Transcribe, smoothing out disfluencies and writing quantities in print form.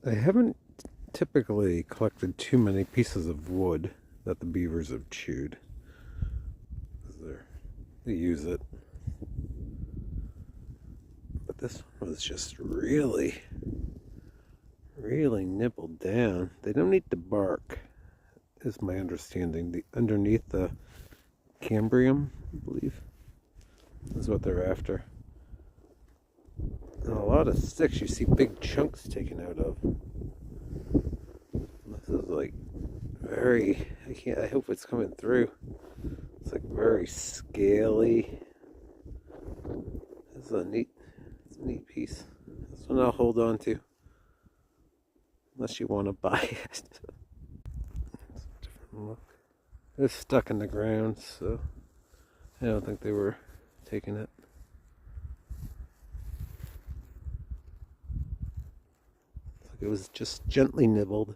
I haven't typically collected too many pieces of wood that the beavers have chewed. They use it. But this one was just really, really nibbled down. They don't eat the bark, is my understanding. Underneath the cambium, I believe, is what they're after. And a lot of sticks you see big chunks taken out of. This is like very, I hope it's coming through. It's like very scaly. It's a neat piece. This one I'll hold on to. Unless you want to buy it. It's a different look. It's stuck in the ground, so I don't think they were taking it. It's like it was just gently nibbled.